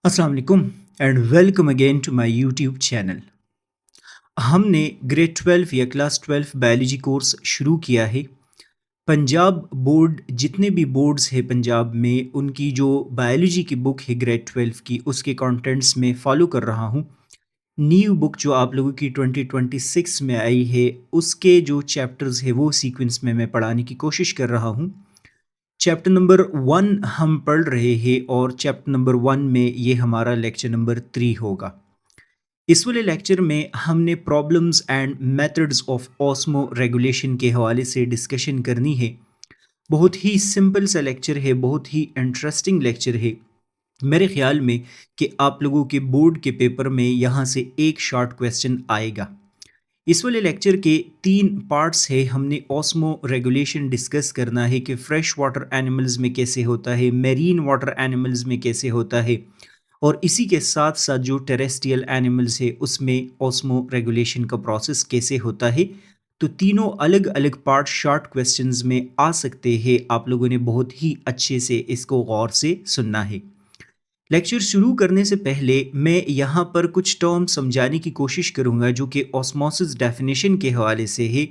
अस्सलाम वालेकुम and welcome again to my YouTube channel. हमने ग्रेड 12 या क्लास 12 बायोलॉजी कोर्स शुरू किया है। पंजाब बोर्ड जितने भी बोर्ड्स हैं पंजाब में उनकी जो बायोलॉजी की बुक है ग्रेड 12 की उसके कंटेंट्स में फॉलो कर रहा हूँ। न्यू बुक जो आप लोगों की 2026 में आई है उसके जो चैप्टर्स है वो सीक्वेंस में मैं पढ़ाने की कोशिश कर रहा हूँ। चैप्टर नंबर 1 हम पढ़ रहे हैं और चैप्टर नंबर 1 में ये हमारा लेक्चर नंबर 3 होगा। इस वाले लेक्चर में हमने problems and methods of osmo regulation के हवाले से डिस्कशन करनी है। बहुत ही सिंपल सा लेक्चर है, बहुत ही इंटरेस्टिंग लेक्चर है। मेरे ख्याल में कि आप लोगों के बोर्ड के पेपर में यहाँ से एक शॉर्ट क्वेश्चन आएगा। इस वाले लेक्चर के 3 पार्ट्स है। हमने ऑस्मो रेगुलेशन डिस्कस करना है कि फ्रेश वाटर एनिमल्स में कैसे होता है, मेरीन वाटर एनिमल्स में कैसे होता है और इसी के साथ साथ जो टेरेस्ट्रियल एनिमल्स है उसमें ऑस्मो रेगुलेशन का प्रोसेस कैसे होता है। तो तीनों अलग अलग पार्ट शॉर्ट क्वेश्चंस में आ सकते हैं। आप लोगों ने बहुत ही अच्छे से इसको गौर से सुनना है। लेक्चर शुरू करने से पहले मैं यहाँ पर कुछ टर्म समझाने की कोशिश करूँगा जो कि ऑस्मोसिस डेफिनेशन के हवाले से है।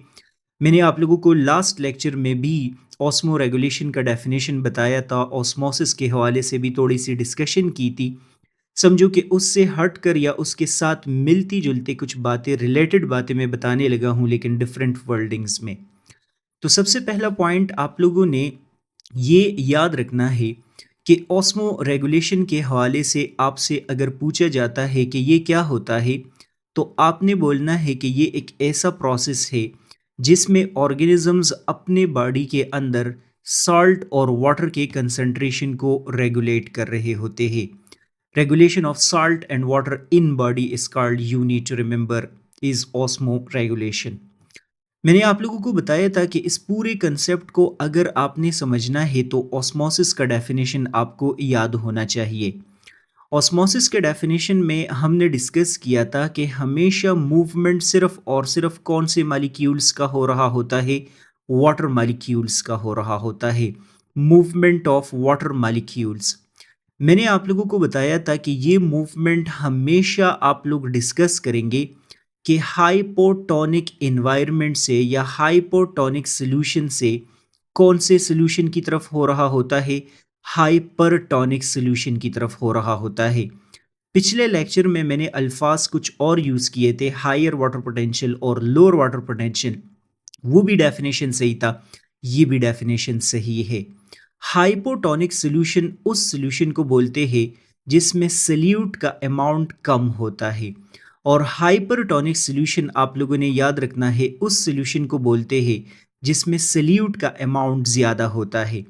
मैंने आप लोगों को लास्ट लेक्चर में भी ऑस्मो रेगुलेशन का डेफिनेशन बताया था, ऑस्मोसिस के हवाले से भी थोड़ी सी डिस्कशन की थी। समझो कि उससे हट कर या उसके साथ मिलती जुलती कुछ बातें, रिलेटेड बातें मैं बताने लगा हूँ लेकिन डिफरेंट वर्डिंग्स में। तो सबसे पहला पॉइंट आप लोगों ने ये याद रखना है कि ऑस्मो रेगुलेशन के हवाले से आपसे अगर पूछा जाता है कि ये क्या होता है तो आपने बोलना है कि ये एक ऐसा प्रोसेस है जिसमें ऑर्गेनिजम्स अपने बॉडी के अंदर सॉल्ट और वाटर के कंसंट्रेशन को रेगुलेट कर रहे होते हैं। Regulation of salt and water in body is called, you need to remember, is osmoregulation. मैंने आप लोगों को बताया था कि इस पूरे कंसेप्ट को अगर आपने समझना है तो ऑस्मोसिस का डेफिनेशन आपको याद होना चाहिए। ऑस्मोसिस के डेफिनेशन में हमने डिस्कस किया था कि हमेशा मूवमेंट सिर्फ और सिर्फ कौन से मालिक्यूल्स का हो रहा होता है, वाटर मालिक्यूल्स का हो रहा होता है। Movement of water molecules. मैंने आप लोगों को बताया था कि ये मूवमेंट हमेशा आप लोग डिस्कस करेंगे कि हाइपोटोनिक इन्वायरमेंट से या हाइपोटोनिक सोल्यूशन से कौन से सोल्यूशन की तरफ हो रहा होता है, हाइपरटोनिक सोल्यूशन की तरफ हो रहा होता है। पिछले लेक्चर में मैंने अल्फाज कुछ और यूज़ किए थे, हायर वाटर पोटेंशियल और लोअर वाटर पोटेंशियल। वो भी डेफिनेशन सही था, ये भी डेफिनेशन सही है। हाइपोटोनिक सोल्यूशन उस सोल्यूशन को बोलते हैं जिसमें सल्यूट का अमाउंट कम होता है और हाइपरटोनिक सोल्यूशन आप लोगों ने याद रखना है उस सोल्यूशन को बोलते हैं जिसमें सल्यूट का अमाउंट ज़्यादा होता है।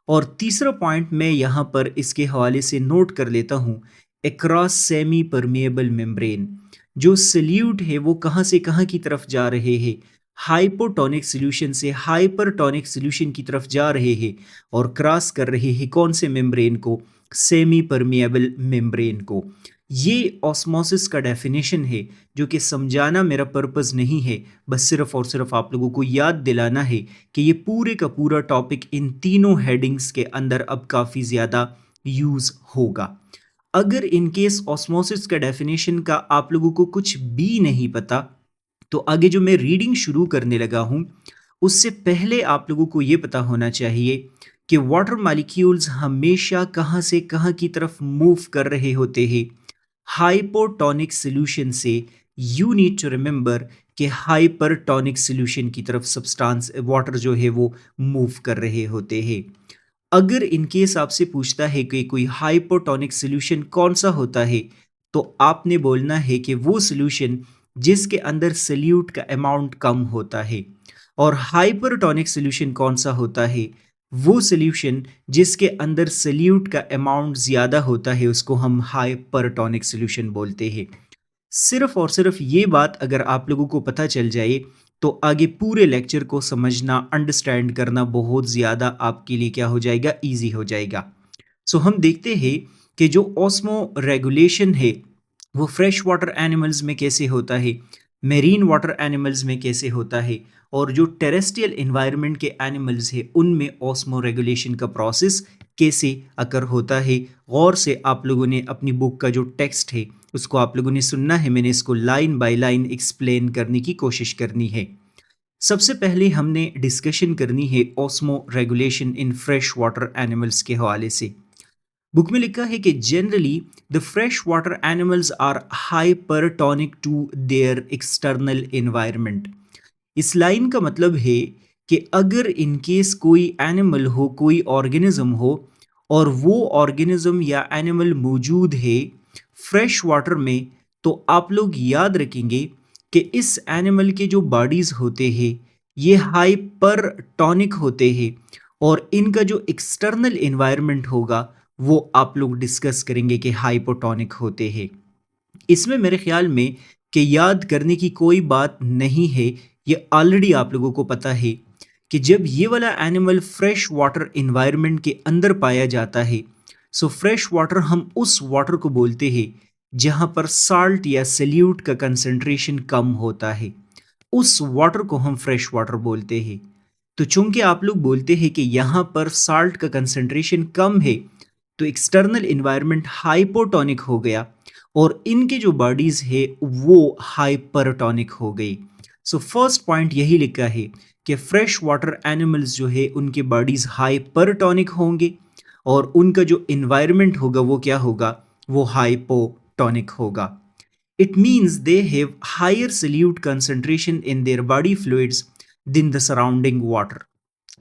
और तीसरा पॉइंट मैं यहाँ पर इसके हवाले से नोट कर लेता हूँ, अक्रॉस सेमी परमिएबल मेम्ब्रेन। जो सल्यूट है वो कहाँ से कहाँ की तरफ जा रहे हैं, हाइपोटोनिक सोल्यूशन से हाइपरटोनिक सोल्यूशन की तरफ जा रहे हैं और क्रॉस कर रहे हैं कौन से मेम्ब्रेन को, सेमी परमिएबल मेम्ब्रेन को। ये ऑस्मोसिस का डेफिनेशन है जो कि समझाना मेरा पर्पस नहीं है, बस सिर्फ और सिर्फ आप लोगों को याद दिलाना है कि ये पूरे का पूरा टॉपिक इन तीनों हेडिंग्स के अंदर अब काफ़ी ज़्यादा यूज़ होगा। अगर इन केस ऑस्मोसिस का डेफिनेशन का आप लोगों को कुछ भी नहीं पता तो आगे जो मैं रीडिंग शुरू करने लगा हूँ उससे पहले आप लोगों को ये पता होना चाहिए कि वाटर मॉलिक्यूल्स हमेशा कहाँ से कहाँ की तरफ मूव कर रहे होते हैं, हाइपोटोनिक सोल्यूशन से। यू नीड टू रिमेंबर कि हाइपरटोनिक सोल्यूशन की तरफ सब्सटेंस वाटर जो है वो मूव कर रहे होते हैं। अगर इन केस आपसे पूछता है कि कोई हाइपोटोनिक सोल्यूशन कौन सा होता है तो आपने बोलना है कि वो सोल्यूशन जिसके अंदर सल्यूट का अमाउंट कम होता है। और हाइपरटोनिक सोल्यूशन कौन सा होता है, वो सोल्यूशन जिसके अंदर सल्यूट का अमाउंट ज़्यादा होता है उसको हम हाइपरटोनिक सोल्यूशन बोलते हैं। सिर्फ और सिर्फ ये बात अगर आप लोगों को पता चल जाए तो आगे पूरे लेक्चर को समझना, अंडरस्टैंड करना बहुत ज़्यादा आपके लिए क्या हो जाएगा, ईजी हो जाएगा। सो हम देखते हैं कि जो ऑस्मो रेगुलेशन है वो फ्रेश वाटर एनिमल्स में कैसे होता है, मेरीन वाटर एनिमल्स में कैसे होता है और जो टेरेस्ट्रियल इन्वायरमेंट के एनिमल्स है उनमें ऑस्मो रेगुलेशन का प्रोसेस कैसे अकर होता है। गौर से आप लोगों ने अपनी बुक का जो टेक्स्ट है उसको आप लोगों ने सुनना है, मैंने इसको लाइन बाय लाइन एक्सप्लेन करने की कोशिश करनी है। सबसे पहले हमने डिस्कशन करनी है osmoregulation in fresh water animals के हवाले से। बुक में लिखा है कि generally the fresh water animals are hypertonic to their external environment. इस लाइन का मतलब है कि अगर इन केस कोई एनिमल हो, कोई ऑर्गेनिज्म हो और वो ऑर्गेनिज्म या एनिमल मौजूद है फ्रेश वाटर में, तो आप लोग याद रखेंगे कि इस एनिमल के जो बॉडीज होते हैं ये हाइपरटोनिक होते हैं और इनका जो एक्सटर्नल एनवायरनमेंट होगा वो आप लोग डिस्कस करेंगे कि हाइपोटोनिक होते हैं। इसमें मेरे ख्याल में कि याद करने की कोई बात नहीं है, ये ऑलरेडी आप लोगों को पता है कि जब ये वाला एनिमल फ्रेश वाटर इन्वायरमेंट के अंदर पाया जाता है, सो फ्रेश वाटर हम उस वाटर को बोलते हैं जहाँ पर साल्ट या सल्यूट का कंसंट्रेशन कम होता है, उस वाटर को हम फ्रेश वाटर बोलते हैं। तो चूंकि आप लोग बोलते हैं कि यहाँ पर साल्ट का कंसंट्रेशन कम है, तो एक्सटर्नल इन्वायरमेंट हाइपोटोनिक हो गया और इनके जो बॉडीज है वो हाइपरटोनिक हो गई। सो फर्स्ट पॉइंट यही लिखा है कि फ्रेश वाटर एनिमल्स जो है उनके बॉडीज हाइपरटोनिक होंगे और उनका जो इन्वायरमेंट होगा वो क्या होगा, वो हाइपोटोनिक होगा। It means they have higher solute concentration in their body fluids than the surrounding water.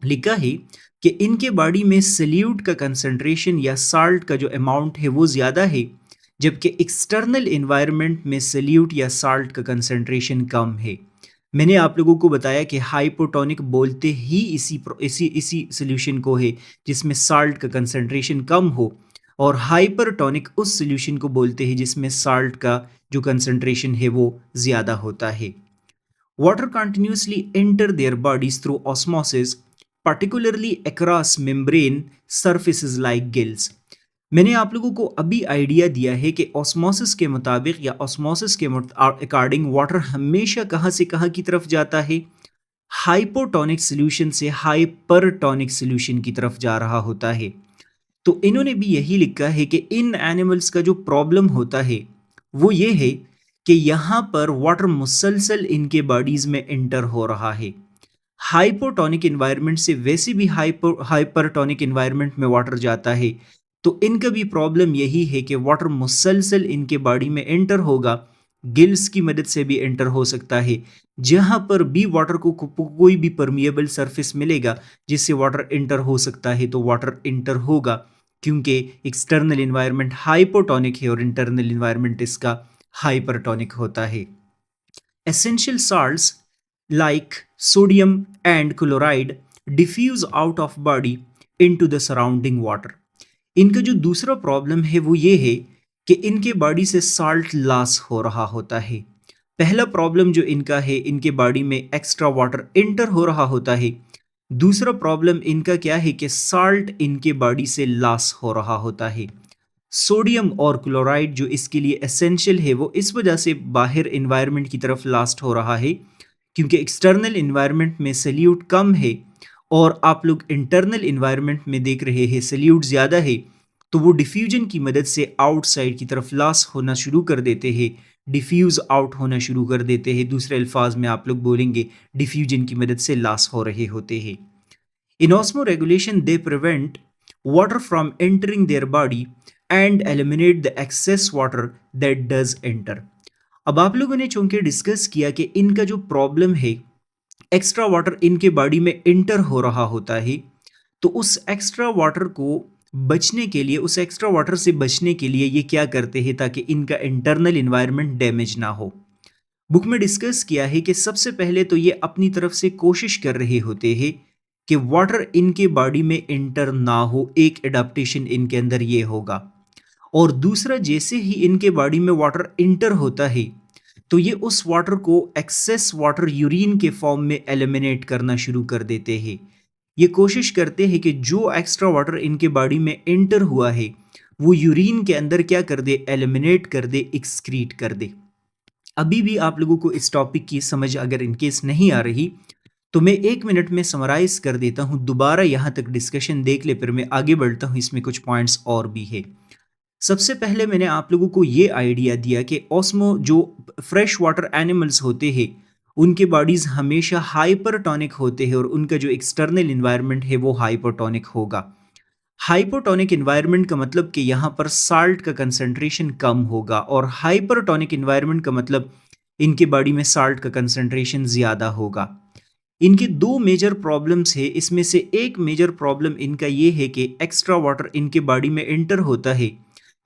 लिखा है कि इनके बॉडी में सल्यूट का कंसंट्रेशन या साल्ट का जो अमाउंट है वो ज़्यादा है, जबकि एक्सटर्नल एनवायरनमेंट में सल्यूट या साल्ट का कंसंट्रेशन कम है। मैंने आप लोगों को बताया कि हाइपोटोनिक बोलते ही इसी सॉल्यूशन को है जिसमें साल्ट का कंसंट्रेशन कम हो, और हाइपरटोनिक उस सॉल्यूशन को बोलते हैं जिसमें साल्ट का जो कंसंट्रेशन है वो ज़्यादा होता है। Water continuously enter their bodies through osmosis, particularly across membrane surfaces like gills. मैंने आप लोगों को अभी आइडिया दिया है कि ऑस्मोसिस के मुताबिक या ऑस्मोसिस के अकॉर्डिंग वाटर हमेशा कहाँ से कहाँ की तरफ जाता है, हाइपोटोनिक सॉल्यूशन से हाइपरटोनिक सॉल्यूशन की तरफ जा रहा होता है। तो इन्होंने भी यही लिखा है कि इन एनिमल्स का जो प्रॉब्लम होता है वो ये है कि यहाँ पर वाटर मुसलसल इनके बॉडीज में एंटर हो रहा है। हाइपोटोनिक इन्वायरमेंट से वैसे भी हाइपरटोनिक इन्वायरमेंट में वाटर जाता है, तो इनका भी प्रॉब्लम यही है कि वाटर मुसलसल इनके बॉडी में एंटर होगा, गिल्स की मदद से भी एंटर हो सकता है। जहाँ पर भी वाटर को कोई भी परमिएबल सरफेस मिलेगा जिससे वाटर एंटर हो सकता है तो वाटर एंटर होगा, क्योंकि एक्सटर्नल इन्वायरमेंट हाइपोटोनिक है और इंटरनल इन्वायरमेंट इसका हाइपरटोनिक होता है। Essential salts like sodium and chloride diffuse out of body into the surrounding water. इनका जो दूसरा प्रॉब्लम है वो ये है कि इनके बॉडी से साल्ट लॉस हो रहा होता है। पहला प्रॉब्लम जो इनका है, इनके बॉडी में एक्स्ट्रा वाटर एंटर हो रहा होता है। दूसरा प्रॉब्लम इनका क्या है कि साल्ट इनके बॉडी से लॉस हो रहा होता है। सोडियम और क्लोराइड जो इसके लिए एसेंशियल है वो इस वजह से बाहर इन्वायरमेंट की तरफ लास्ट हो रहा है क्योंकि एक्सटर्नल इन्वायरमेंट में सल्यूट कम है और आप लोग इंटरनल इन्वायरमेंट में देख रहे हैं सल्यूट ज़्यादा है, तो वो डिफ्यूजन की मदद से आउटसाइड की तरफ लॉस होना शुरू कर देते हैं, डिफ्यूज़ आउट होना शुरू कर देते हैं। दूसरे अल्फाज में आप लोग बोलेंगे डिफ्यूजन की मदद से लॉस हो रहे होते हैं। In osmoregulation, they prevent water from entering their body and eliminate the excess water that does enter. अब आप लोगों ने चूंकि डिस्कस किया कि इनका जो प्रॉब्लम है एक्स्ट्रा वाटर इनके बॉडी में इंटर हो रहा होता है, तो उस एक्स्ट्रा वाटर को बचने के लिए, उस एक्स्ट्रा वाटर से बचने के लिए ये क्या करते हैं ताकि इनका इंटरनल इन्वायरमेंट डैमेज ना हो। बुक में डिस्कस किया है कि सबसे पहले तो ये अपनी तरफ से कोशिश कर रहे होते हैं कि वाटर इनके बॉडी में इंटर ना हो, एक एडाप्टेशन इनके अंदर ये होगा। और दूसरा, जैसे ही इनके बॉडी में वाटर इंटर होता है तो ये उस वाटर को एक्सेस वाटर यूरिन के फॉर्म में एलिमिनेट करना शुरू कर देते हैं। ये कोशिश करते हैं कि जो एक्स्ट्रा वाटर इनके बॉडी में इंटर हुआ है वो यूरिन के अंदर क्या कर दे, एलिमिनेट कर दे, एक्सक्रीट कर दे। अभी भी आप लोगों को इस टॉपिक की समझ अगर इनकेस नहीं आ रही तो मैं 1 मिनट में समराइज़ कर देता हूँ, दोबारा यहाँ तक डिस्कशन देख ले, फिर मैं आगे बढ़ता हूँ, इसमें कुछ पॉइंट्स और भी है। सबसे पहले मैंने आप लोगों को ये आइडिया दिया कि ऑस्मो जो फ्रेश वाटर एनिमल्स होते हैं, उनके बॉडीज़ हमेशा हाइपरटोनिक होते हैं और उनका जो एक्सटर्नल एनवायरनमेंट है वो हाइपरटोनिक होगा। हाइपोटोनिक एनवायरनमेंट का मतलब कि यहाँ पर साल्ट का कंसंट्रेशन कम होगा, और हाइपरटोनिक एनवायरनमेंट का मतलब इनके बॉडी में साल्ट का कंसंट्रेशन ज़्यादा होगा। इनके दो मेजर प्रॉब्लम्स है, इसमें से एक मेजर प्रॉब्लम इनका ये है कि एक्स्ट्रा वाटर इनके बॉडी में एंटर होता है,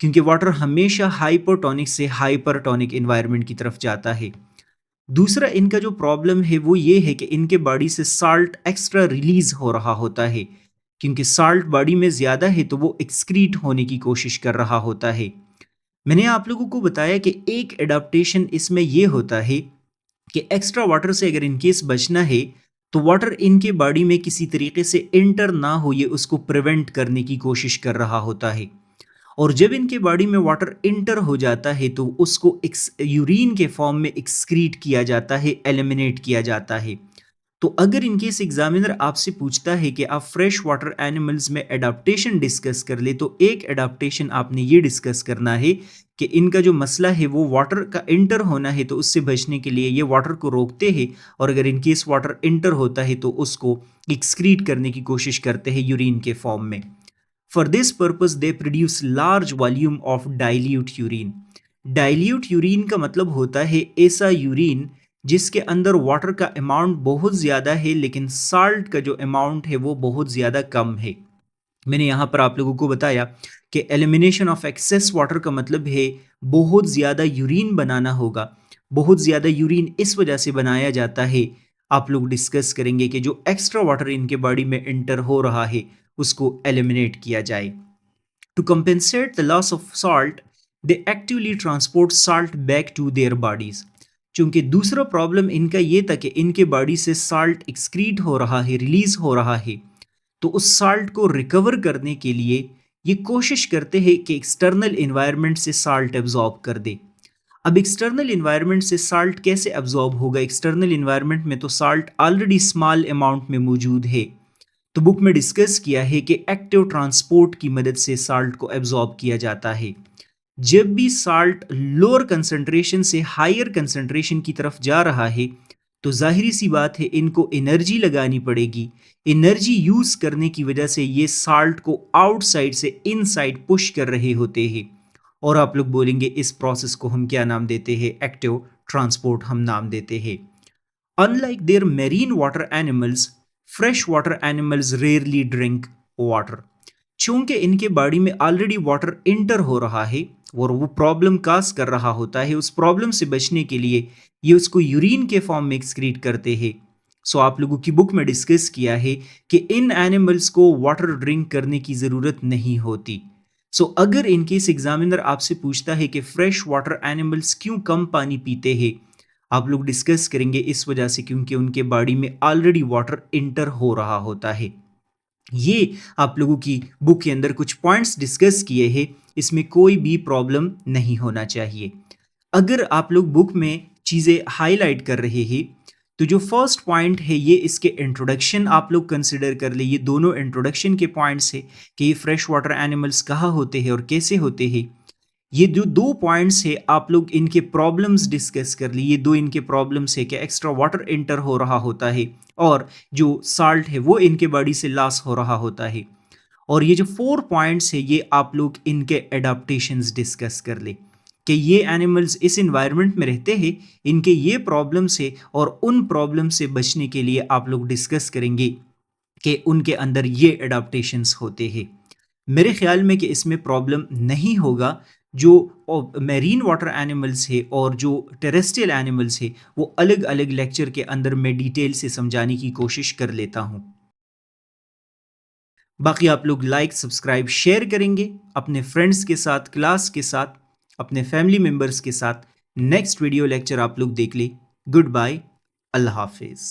क्योंकि वाटर हमेशा हाइपोटोनिक से हाइपरटोनिक एनवायरनमेंट की तरफ जाता है। दूसरा इनका जो प्रॉब्लम है वो ये है कि इनके बॉडी से साल्ट एक्स्ट्रा रिलीज हो रहा होता है, क्योंकि साल्ट बॉडी में ज़्यादा है तो वो एक्सक्रीट होने की कोशिश कर रहा होता है। मैंने आप लोगों को बताया कि एक एडाप्टेशन इसमें ये होता है कि एक्स्ट्रा वाटर से अगर इनकेस बचना है तो वाटर इनके बॉडी में किसी तरीके से एंटर ना हो, ये उसको प्रिवेंट करने की कोशिश कर रहा होता है। और जब इनके बॉडी में वाटर इंटर हो जाता है तो उसको यूरिन के फॉर्म में एक्सक्रीट किया जाता है, एलिमिनेट किया जाता है। तो अगर इनकेस एग्जामिनर आपसे पूछता है कि आप फ्रेश वाटर एनिमल्स में एडाप्टेशन डिस्कस कर ले, तो एक एडाप्टेशन आपने ये डिस्कस करना है कि इनका जो मसला है वो वाटर का इंटर होना है, तो उससे बचने के लिए ये वाटर को रोकते हैं, और अगर इनकेस वाटर इंटर होता है तो उसको एक्सक्रीट करने की कोशिश करते हैं यूरिन के फॉर्म में। For this purpose, they produce large volume of dilute urine. Dilute urine का मतलब होता है ऐसा यूरिन जिसके अंदर वाटर का अमाउंट बहुत ज़्यादा है, लेकिन साल्ट का जो अमाउंट है वो बहुत ज़्यादा कम है। मैंने यहाँ पर आप लोगों को बताया कि एलिमिनेशन ऑफ एक्सेस वाटर का मतलब है बहुत ज़्यादा यूरिन बनाना होगा। बहुत ज़्यादा यूरिन इस वजह से बनाया जाता है, आप लोग डिस्कस करेंगे कि जो एक्स्ट्रा वाटर इनके बॉडी में एंटर हो रहा है उसको एलिमिनेट किया जाए। To compensate the loss of salt, they actively transport salt back to their bodies. चूंकि दूसरा प्रॉब्लम इनका ये था कि इनके बॉडी से सॉल्ट एक्सक्रीट हो रहा है, रिलीज हो रहा है, तो उस सॉल्ट को रिकवर करने के लिए ये कोशिश करते हैं कि एक्सटर्नल इन्वायरमेंट से सॉल्ट एब्जॉर्ब कर दे। अब एक्सटर्नल इन्वायरमेंट से साल्ट कैसे एब्जॉर्ब होगा? एक्सटर्नल इन्वायरमेंट में तो साल्ट ऑलरेडी स्मॉल अमाउंट में मौजूद है। तो बुक में डिस्कस किया है कि एक्टिव ट्रांसपोर्ट की मदद से साल्ट को एब्जॉर्ब किया जाता है। जब भी साल्ट लोअर कंसंट्रेशन से हायर कंसंट्रेशन की तरफ जा रहा है तो जाहिर सी बात है इनको एनर्जी लगानी पड़ेगी। एनर्जी यूज करने की वजह से ये साल्ट को आउटसाइड से इनसाइड पुश कर रहे होते हैं, और आप लोग बोलेंगे इस प्रोसेस को हम क्या नाम देते हैं? एक्टिव ट्रांसपोर्ट हम नाम देते हैं। Unlike their marine water animals, fresh water animals rarely drink water. चूंकि इनके बॉडी में ऑलरेडी वाटर इंटर हो रहा है और वो प्रॉब्लम काज कर रहा होता है, उस प्रॉब्लम से बचने के लिए ये उसको यूरिन के फॉर्म में एक्सक्रीट करते हैं। सो आप लोगों की बुक में डिस्कस किया है कि इन एनिमल्स को वाटर ड्रिंक करने की ज़रूरत नहीं होती। सो अगर इनकेस एग्जामिनर आपसे पूछता है कि फ्रेश वाटर एनिमल्स क्यों कम पानी पीते हैं, आप लोग डिस्कस करेंगे इस वजह से क्योंकि उनके बॉडी में ऑलरेडी वाटर इंटर हो रहा होता है। ये आप लोगों की बुक के अंदर कुछ पॉइंट्स डिस्कस किए हैं, इसमें कोई भी प्रॉब्लम नहीं होना चाहिए। अगर आप लोग बुक में चीज़ें हाईलाइट कर रहे हैं तो जो फर्स्ट पॉइंट है ये इसके इंट्रोडक्शन आप लोग कंसिडर कर ले। ये दोनों इंट्रोडक्शन के पॉइंट्स है कि ये फ्रेश वाटर एनिमल्स कहाँ होते हैं और कैसे होते हैं। ये जो दो पॉइंट्स है आप लोग इनके प्रॉब्लम्स डिस्कस कर लिए। ये दो इनके प्रॉब्लम्स है कि एक्स्ट्रा वाटर एंटर हो रहा होता है और जो साल्ट है वो इनके बॉडी से लॉस हो रहा होता है। और ये जो 4 पॉइंट्स है ये आप लोग इनके एडाप्टेशंस डिस्कस कर ले कि ये एनिमल्स इस इन्वायरमेंट में रहते हैं, इनके ये प्रॉब्लम्स है, और उन प्रॉब्लम से बचने के लिए आप लोग डिस्कस करेंगे कि उनके अंदर ये एडाप्टेशंस होते हैं। मेरे ख्याल में कि इसमें प्रॉब्लम नहीं होगा। जो मैरीन वाटर एनिमल्स है और जो टेरेस्ट्रियल एनिमल्स है वो अलग अलग लेक्चर के अंदर मैं डिटेल से समझाने की कोशिश कर लेता हूँ। बाकी आप लोग लाइक, सब्सक्राइब, शेयर करेंगे अपने फ्रेंड्स के साथ, क्लास के साथ, अपने फैमिली मेम्बर्स के साथ। नेक्स्ट वीडियो लेक्चर आप लोग देख ले। गुड बाय, अल्लाह हाफिज़।